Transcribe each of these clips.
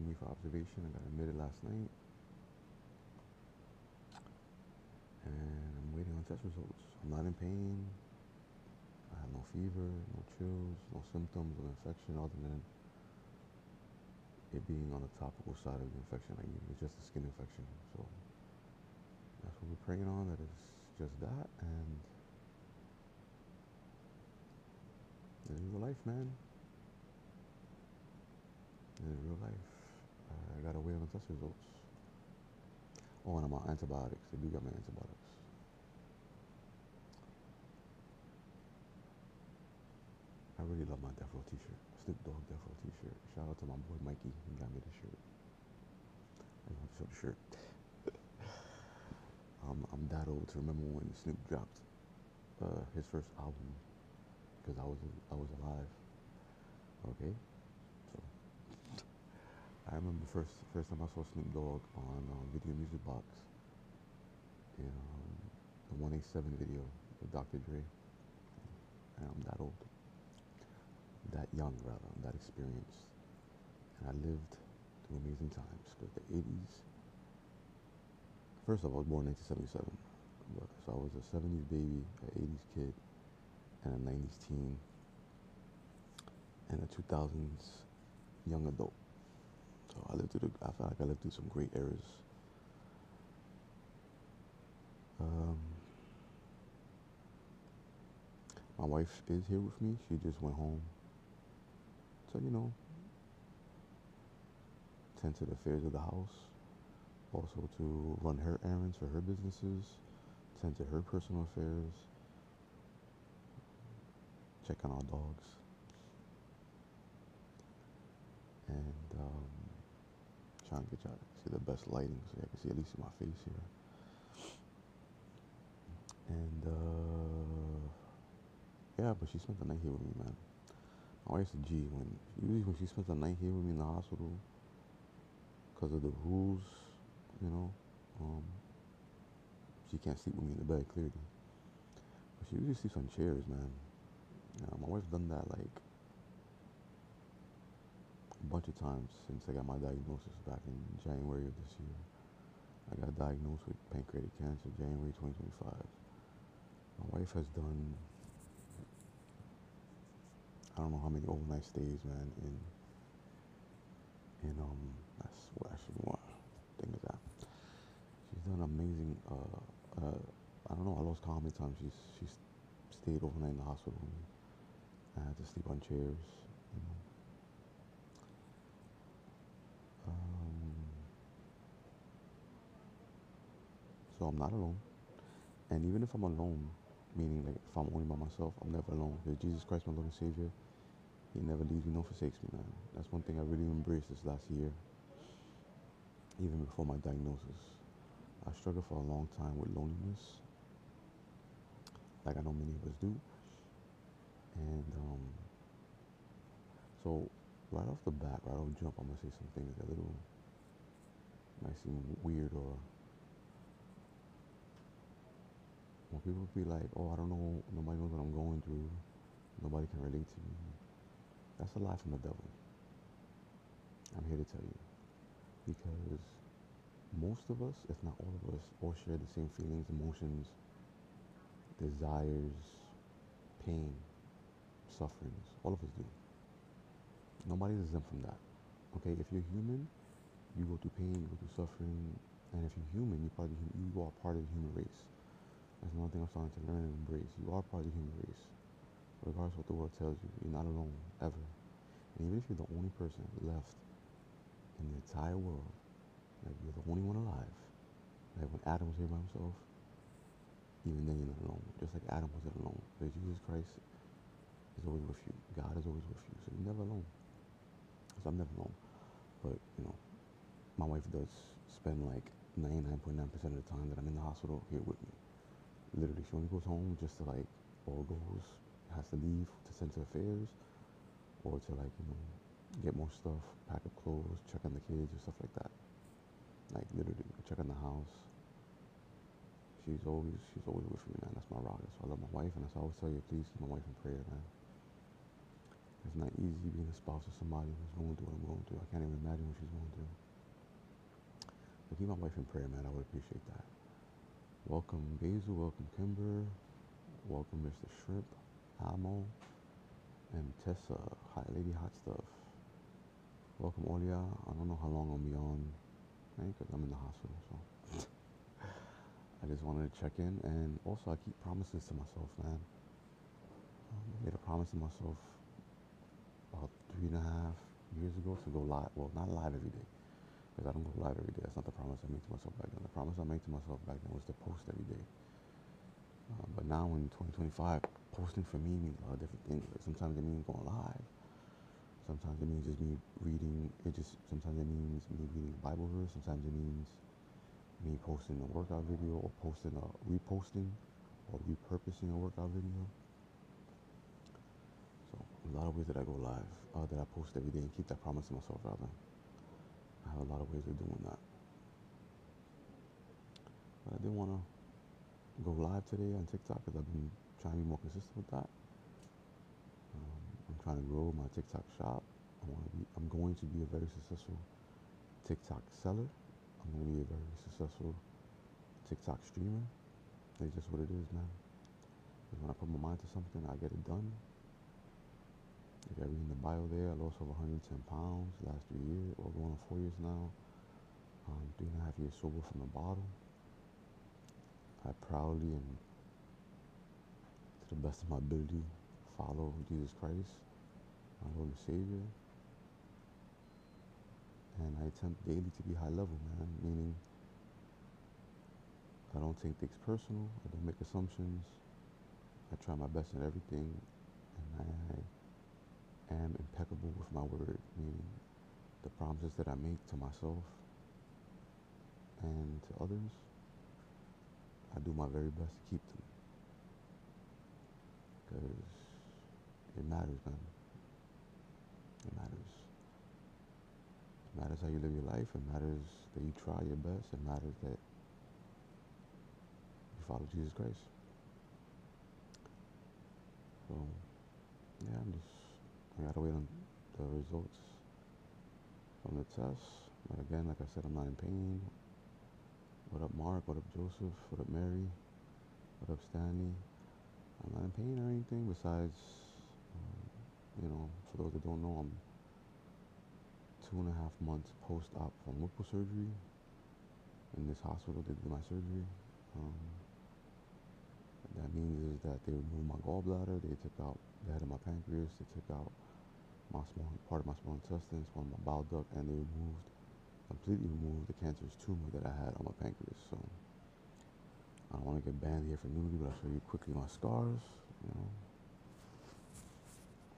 sending me for observation. I got admitted last night, and I'm waiting on test results. I'm not in pain. I have no fever, no chills, no symptoms of infection other than it being on the topical side of the infection. Like it's just a skin infection. So that's what we're praying on. That it's just that, and this is real life, man. This is real life. I gotta wait on the test results. Oh, and I'm on antibiotics. They do got my antibiotics. I really love my Death Row t-shirt. Snoop Dogg Death Row t-shirt. Shout out to my boy Mikey. He got me the shirt. I just want to show the shirt. I'm that old to remember when Snoop dropped his first album because I was alive. Okay, so I remember first time I saw Snoop Dogg on Video Music Box in the 187 video with Dr. Dre, and I'm that old, that young rather, I'm that experienced, and I lived through amazing times because the 80s. First of all, I was born in 1977, but, so I was a 70s baby, an 80s kid, and a 90s teen, and a 2000s young adult. So I felt like I lived through some great eras. Um, my wife is here with me. She just went home to, tend to the affairs of the house. Also to run her errands for her businesses, tend to her personal affairs, check on our dogs, and trying to get y'all to see the best lighting so you can see at least my face here. And yeah, but she spent the night here with me, man. My wife's a G. Usually when she spends the night here with me in the hospital, because of the rules, you know, um, she can't sleep with me in the bed clearly. But she usually sleeps on chairs, man. My wife's done that like a bunch of times since I got my diagnosis back in January of this year. I got diagnosed with pancreatic cancer January 2025. My wife has done I don't know how many overnight stays, man. That's what actually one thing is that she's done amazing. I don't know. I lost count how many times she's stayed overnight in the hospital with me. I had to sleep on chairs. You know. Um, so I'm not alone. And even if I'm alone, meaning like if I'm only by myself, I'm never alone. Because Jesus Christ, my Lord and Savior, He never leaves me nor forsakes me, man. That's one thing I really embraced this last year, even before my diagnosis. I struggled for a long time with loneliness, like I know many of us do. And so, right off the bat, right off the jump, I'm gonna say some things that little might seem weird, or when people be like, "Oh, I don't know, nobody knows what I'm going through, nobody can relate to me." That's a lie from the devil. I'm here to tell you, because most of us, if not all of us, all share the same feelings, emotions, desires, pain, sufferings. All of us do. Nobody's exempt from that. Okay, if you're human, you go through pain, you go through suffering, and if you're human, you are part of the human race. That's one thing I'm starting to learn and embrace. You are part of the human race. Regardless of what the world tells you, you're not alone, ever. And even if you're the only person left in the entire world, like you're the only one alive, like when Adam was here by himself, even then you're not alone. Just like Adam wasn't alone. Because Jesus Christ is always with you. God is always with you. So you're never alone. So I'm never alone. But, my wife does spend like 99.9% of the time that I'm in the hospital here with me. Literally, she only goes home just to like, or goes, has to leave to tend to affairs, or to like, get more stuff, pack up clothes, check on the kids, or stuff like that. Like literally, check on the house. She's always with me, man. That's my rock. That's why I love my wife, and that's why I always tell you, please keep my wife in prayer, man. It's not easy being a spouse of somebody who's going through what I'm going through. I can't even imagine what she's going through. But keep my wife in prayer, man. I would appreciate that. Welcome Basil, welcome Kimber, welcome Mr. Shrimp, Amo, and Tessa. Hi, Lady Hot Stuff. Welcome Olia. I don't know how long I'll be on, right? Because I'm in the hospital, so I just wanted to check in. And also, I keep promises to myself, man. I made a promise to myself about 3.5 years ago to go live. Well, not live every day, because I don't go live every day. That's not the promise I made to myself back then. The promise I made to myself back then was to post every day. But now in 2025, posting for me means a lot of different things. Like sometimes it means going live. Sometimes it means just me reading. Sometimes it means me reading a Bible verse. Sometimes it means me posting a workout video or reposting or repurposing a workout video. So a lot of ways that I go live, that I post every day and keep that promise to myself rather. I have a lot of ways of doing that. But I did want to go live today on TikTok because I've been trying to be more consistent with that. I'm trying to grow my TikTok shop. I'm going to be a very successful TikTok seller. I'm going to be a very successful TikTok streamer. It's just what it is, man. Because when I put my mind to something, I get it done. If I read in the bio there, I lost over 110 pounds last 3 years, or going on 4 years now. 3.5 years sober from the bottle. I proudly and to the best of my ability follow Jesus Christ, my Lord and Savior. And I attempt daily to be high level, man, meaning I don't take things personal, I don't make assumptions, I try my best in everything, and I am impeccable with my word, meaning the promises that I make to myself and to others, I do my very best to keep them. Because it matters, man. It matters. It matters how you live your life. It matters that you try your best. It matters that you follow Jesus Christ. So, yeah, I gotta wait on the results from the test. But again, like I said, I'm not in pain. What up, Mark? What up, Joseph? What up, Mary? What up, Stanley? I'm not in pain or anything besides, for those that don't know, I'm 2.5 months post-op from Whipple surgery. In this hospital, they did my surgery. That means is that they removed my gallbladder, they took out the head of my pancreas, they took out part of my small intestines, one of my bile duct, and they completely removed the cancerous tumor that I had on my pancreas. So I don't want to get banned here for nudity, but I'll show you quickly my scars.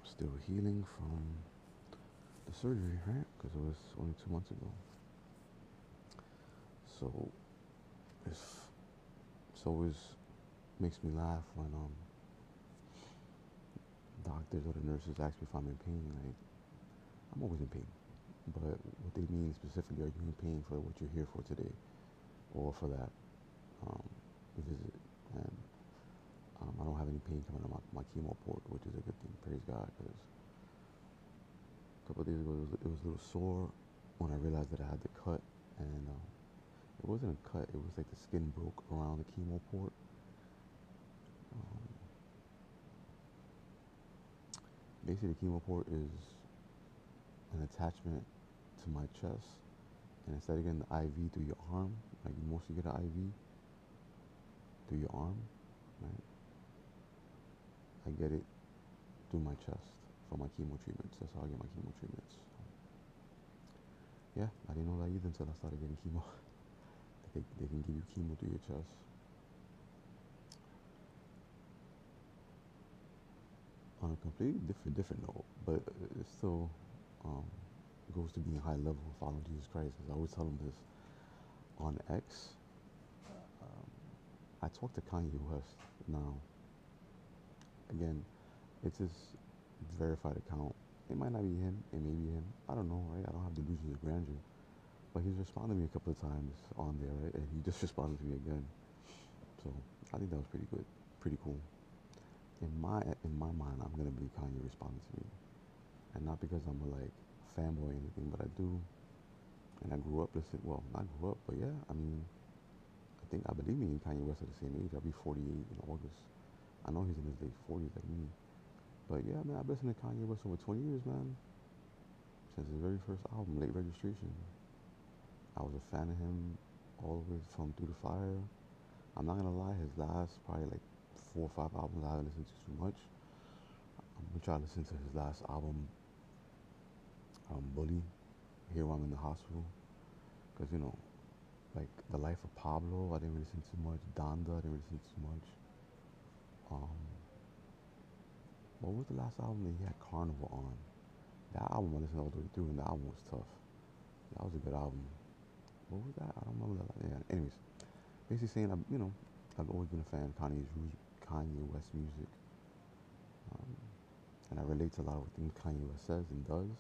Still healing from the surgery, right? Because it was only 2 months ago. So it's always makes me laugh when doctors or the nurses ask me if I'm in pain. Like, I'm always in pain, but what they mean specifically, are you in pain for what you're here for today, or for that visit? And I don't have any pain coming out of my chemo port, which is a good thing. Praise God, because a couple of days ago it was a little sore when I realized that I had the cut, and it wasn't a cut. It was like the skin broke around the chemo port. Basically, the chemo port is an attachment to my chest, and instead of getting the IV through your arm, like you mostly get an IV through your arm, right? I get it through my chest for my chemo treatments. That's how I get my chemo treatments. Yeah, I didn't know that either until I started getting chemo. They can give you chemo through your chest. On a completely different note, but it still goes to being high level following Jesus Christ. Because I always tell them this on X. I talked to Kanye West now. Again, it's his verified account. It might not be him. It may be him. I don't know, right? I don't have delusions of grandeur. But he's responded to me a couple of times on there, right? And he just responded to me again. So I think that was pretty good, pretty cool. In my mind, I'm gonna believe Kanye responded to me. and not because I'm a like fanboy or anything, but I do. And I grew up listening. Well, not grew up, but yeah. I mean, I believe me and Kanye West are the same age. I'll be 48 in August. I know he's in his late 40s like me. But yeah, man, I've listened to Kanye West over 20 years, man. Since his very first album, Late Registration. I was a fan of him all the way from Through the Fire. I'm not gonna lie, his last probably like 4 or 5 albums I haven't listened to too much. I'm gonna try to listen to his last album, Bully. Here while I'm in the hospital, because like the life of Pablo, I didn't really listen too much. Donda, I didn't really listen too much. Um, what was the last album that he had Carnival on? That album I listened all the way through, and the album was tough. That was a good album. What was that? I don't remember that. Yeah. Anyways, basically saying I've always been a fan of Kanye West music, um, and I relate to a lot of things Kanye West says and does.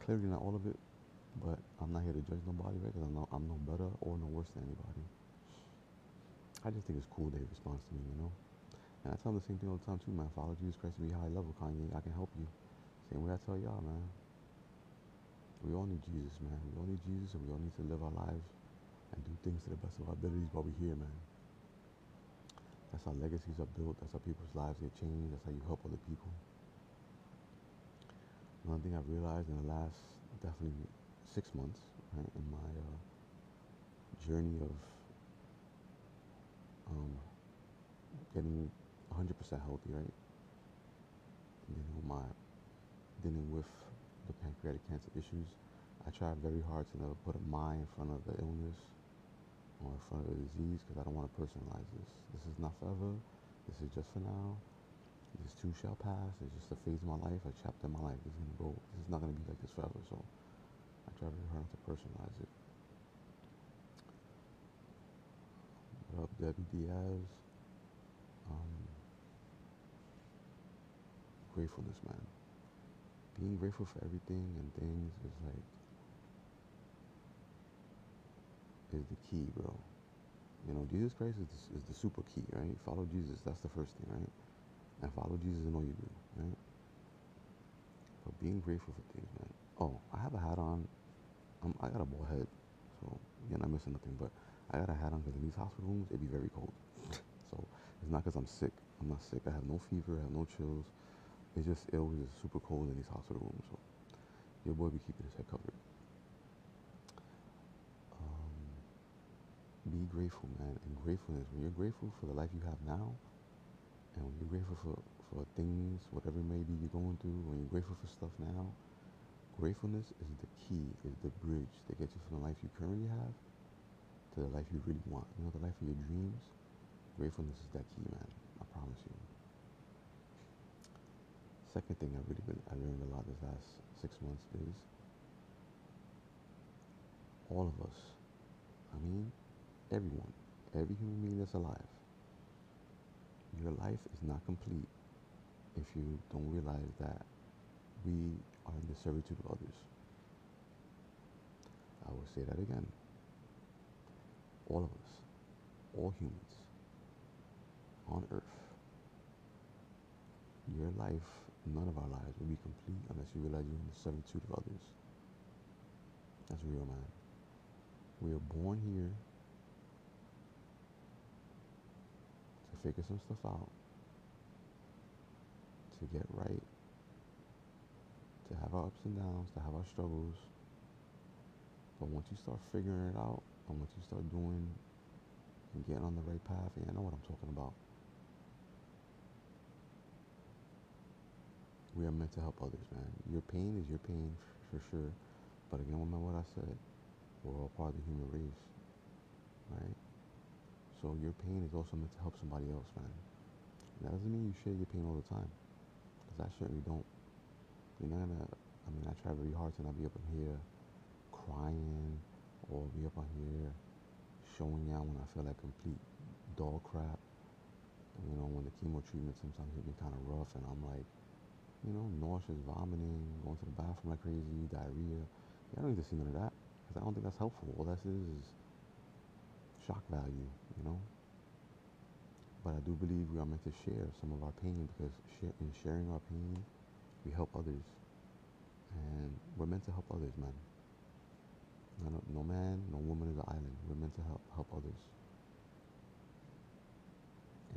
Clearly not all of it, but I'm not here to judge nobody, right? Because I'm no better or no worse than anybody. I just think it's cool that he responds to me. And I tell him the same thing all the time too, man. Follow Jesus Christ and be high level, Kanye. I can help you. Same way I tell y'all, man. We all need Jesus, man. We all need Jesus, and we all need to live our lives and do things to the best of our abilities while we're here, man. That's how legacies are built. That's how people's lives get changed. That's how you help other people. Another thing I've realized in the last definitely 6 months, right, in my journey of um, getting 100% healthy, right, my dealing with the pancreatic cancer issues, I try very hard to never put a my in front of the illness or in front of the disease because I don't want to personalize this. This is not forever. This is just for now. This too shall pass. It's just a phase of my life, a chapter in my life. This is gonna go. This is not gonna be like this forever. So I try very hard not to personalize it. What up, Debbie Diaz? Um, Gratefulness, man. Being grateful for everything and things is like is the key, bro. Jesus Christ is the super key, right? Follow Jesus. That's the first thing, right? And follow Jesus in all you do, right? But being grateful for things, man. Oh, I have a hat on. I got a bald head, so you're not missing nothing. But I got a hat on because in these hospital rooms, it be very cold. So it's not because I'm sick. I'm not sick. I have no fever. I have no chills. It always is super cold in these hospital rooms. So your boy be keeping his head covered. Be grateful, man. And gratefulness. When you're grateful for the life you have now, and when you're grateful for things, whatever it may be you're going through, when you're grateful for stuff now, gratefulness is the key, is the bridge that gets you from the life you currently have to the life you really want. The life of your dreams. Gratefulness is that key, man. I promise you. Second thing I learned a lot this last 6 months is all of us. I mean, everyone, every human being that's alive. Your life is not complete if you don't realize that we are in the servitude of others. I will say that again. All of us, all humans on earth, your life, none of our lives will be complete unless you realize you're in the servitude of others. That's real, man. We are born here to figure some stuff out, to get right, to have our ups and downs, to have our struggles. But once you start figuring it out, and once you start doing and getting on the right path, and I know what I'm talking about, we are meant to help others, man. Your pain is your pain for sure. But again, remember what I said. We're all part of the human race, right? So your pain is also meant to help somebody else, man. And that doesn't mean you share your pain all the time, because I certainly don't. You're not gonna. I try very hard to not be up in here crying or be up on here showing out when I feel like complete dog crap. When the chemo treatment sometimes hit me kind of rough, and I'm like, nauseous, vomiting, going to the bathroom like crazy, diarrhea. Yeah, I don't need to see none of that because I don't think that's helpful. All that is shock value, you know. But I do believe we are meant to share some of our pain because in sharing our pain, we help others. we're meant to help others, man. No man, no woman is an island. We're meant to help others.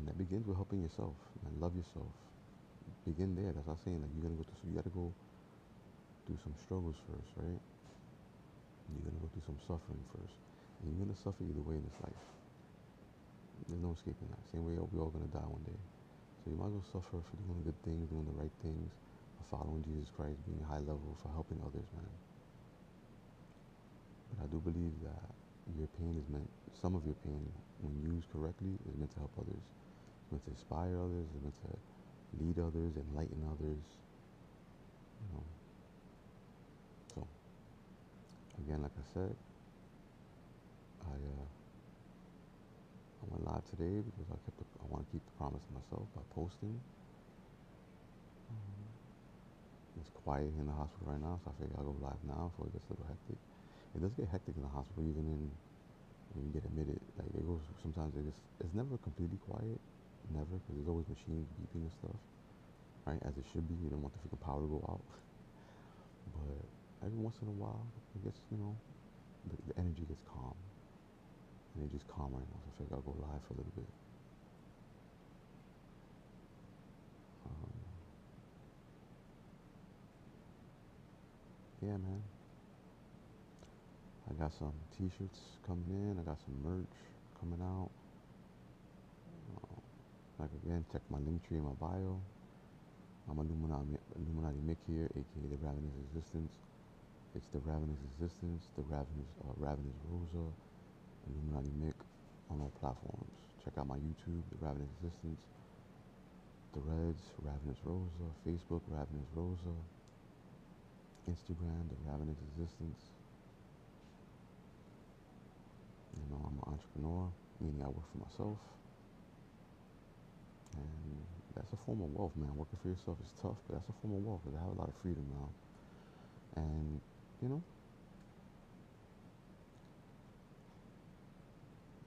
And that begins with helping yourself and love yourself. Begin there. That's what I'm saying. Like you gotta go through some struggles first, right? You're gonna go through some suffering first. And you're gonna suffer either way in this life. There's no escaping that. Same way we're all gonna die one day. So you might as well suffer for doing good things, doing the right things, for following Jesus Christ, being high level, for helping others, man. But I do believe that your pain is meant, some of your pain, when used correctly, is meant to help others. It's meant to inspire others, it's meant to lead others, enlighten others, you know. So, again, like I said, I went live today because I want to keep the promise to myself by posting. It's quiet in the hospital right now, so I figure I'll go live now before it gets a little hectic. It does get hectic in the hospital, even when you get admitted. Like it goes sometimes it's never completely quiet, never, because there's always machines beeping and stuff, right? As it should be. You don't want the freaking power to go out. But every once in a while, it gets the energy gets calm. And it's just calm right now, so I figure I'll go live for a little bit. Um, yeah, man. I got some t-shirts coming in. I got some merch coming out. Like again, check my link tree in my bio. I'm Illuminati Mick here, aka the Ravenous Existence. It's the Ravenous Existence, the Ravenous Rosa, Illuminati Mick on all platforms. Check out my YouTube, the Ravenous Existence, the Reds, Ravenous Rosa, Facebook, Ravenous Rosa, Instagram, the Ravenous Existence. You know, I'm an entrepreneur, meaning I work for myself. And that's a form of wealth, man. Working for yourself is tough, but that's a form of wealth because I have a lot of freedom now. And, you know,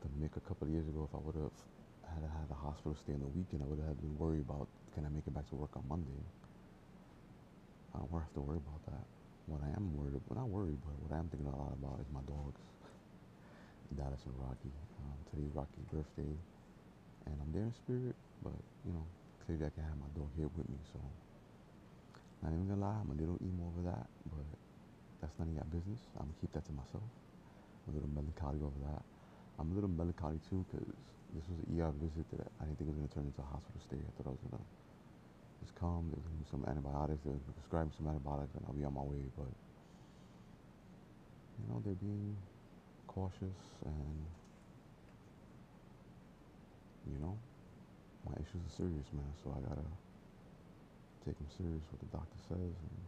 the Mick a couple of years ago, if I would have had a hospital stay in the weekend, I would have had to worry about, can I make it back to work on Monday? I don't have to worry about that. What I am worried about, not worried, but what I am thinking a lot about is my dogs, Dallas and Rocky. Today's Rocky's birthday, and I'm there in spirit, but, you know, clearly I can have my dog here with me, so not even gonna lie, I'm a little emo over that, but that's none of your business. I'm gonna keep that to myself. I'm a little melancholy over that. I'm a little melancholy too because this was an ER visit that I didn't think was gonna turn into a hospital stay. I thought I was gonna just come, they're gonna give me some antibiotics, they're gonna prescribe me some antibiotics, and I'll be on my way. But you know, they're being cautious, and you know, my issues are serious, man. So I gotta take them serious, what the doctor says, and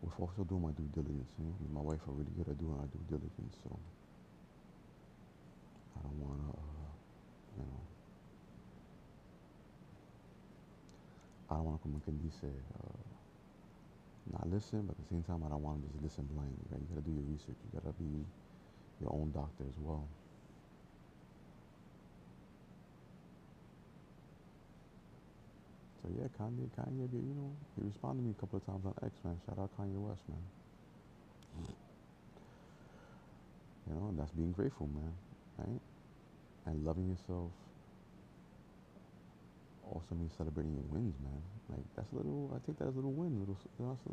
with also doing my due diligence. You know, me and my wife are really good at doing our due diligence, so I don't wanna, you know, I don't wanna, como quien dice, not listen, but at the same time, I don't want to just listen blindly, right? You gotta do your research. You gotta be your own doctor as well. So yeah, Kanye, you know, he responded to me a couple of times on X, man. Shout out Kanye West, man. You know, and that's being grateful, man, right? And loving yourself also means celebrating your wins, man. Like that's a little, I take that as a little win, you know, that's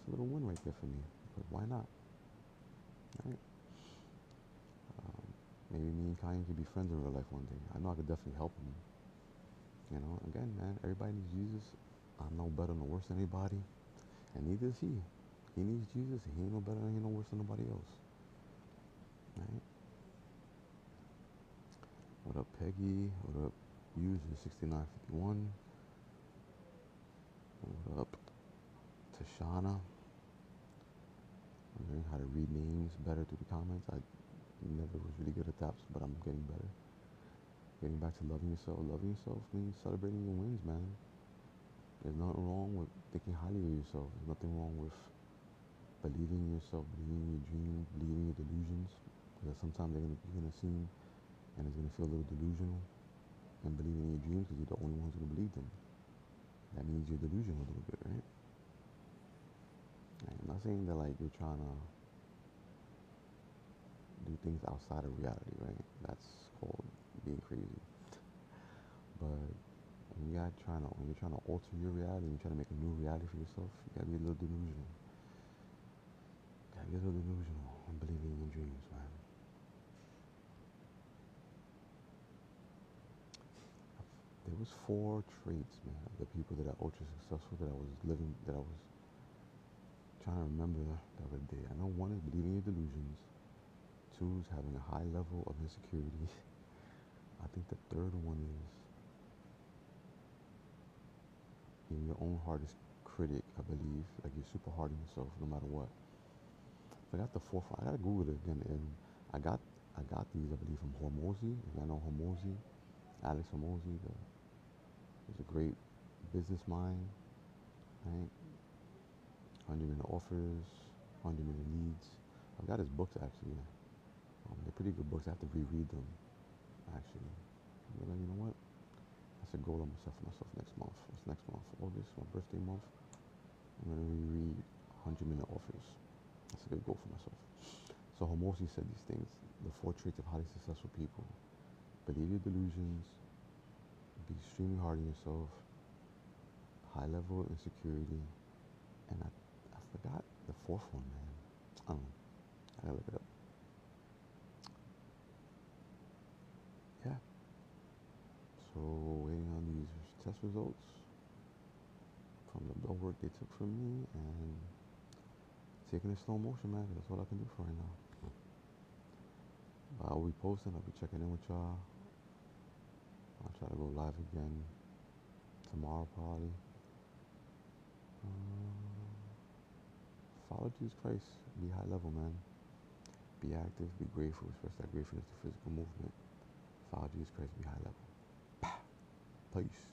a little win right there for me. Because why not, right? Maybe me and Kanye could be friends in real life one day. I know I could definitely help him. You know, again, man, everybody needs Jesus. I'm no better nor worse than anybody, and neither is he. He needs Jesus, and he ain't no better and he ain't no worse than nobody else. Right? What up, Peggy? What up, user 6951? What up, Tashana? I'm learning how to read names better through the comments. I never was really good at that, but I'm getting better. Getting back to loving yourself. Loving yourself means celebrating your wins, man. There's nothing wrong with thinking highly of yourself. There's nothing wrong with believing in yourself, believing in your dreams, believing in your delusions. Because sometimes you're gonna seem and it's gonna feel a little delusional. And believing in your dreams because you're the only ones who can believe them. That means you're delusional a little bit, right? I'm not saying that like you're trying to do things outside of reality, right? That's called being crazy. But when you're trying to alter your reality, and you're trying to make a new reality for yourself, you gotta be a little delusional. You gotta be a little delusional and believing in your dreams, man. There was four traits, man, of the people that are ultra successful that I was trying to remember the other day. I know one is believing in your delusions. Two is having a high level of insecurity. I think the third one is being your own hardest critic, I believe. Like you're super hard on yourself no matter what. I forgot the fourth one. I gotta Google it again. And I got I got these, I believe, from Hormozy. If I know Hormozy, Alex Hormozy, he's a great business mind, right? 100 million offers, 100 million leads. I've got his books actually. They're pretty good books. I have to reread them actually. But you know what? That's a goal I'm gonna set for myself next month. What's next month? August, my birthday month. I'm gonna reread 100 million offers. That's a good goal for myself. So Hormozy said these things: the four traits of highly successful people. Believe your delusions, be extremely hard on yourself, high level of insecurity, and I forgot the fourth one, man. I don't know. I gotta look it up. Yeah. So waiting on these test results from the blood work they took from me and taking it slow motion, man. That's all I can do for right now. But I'll be posting. I'll be checking in with y'all. I'll try to go live again tomorrow probably. Um, Follow Jesus Christ. Be high level, man. Be active. Be grateful. Express that gratefulness to physical movement. Follow Jesus Christ. Be high level. Peace.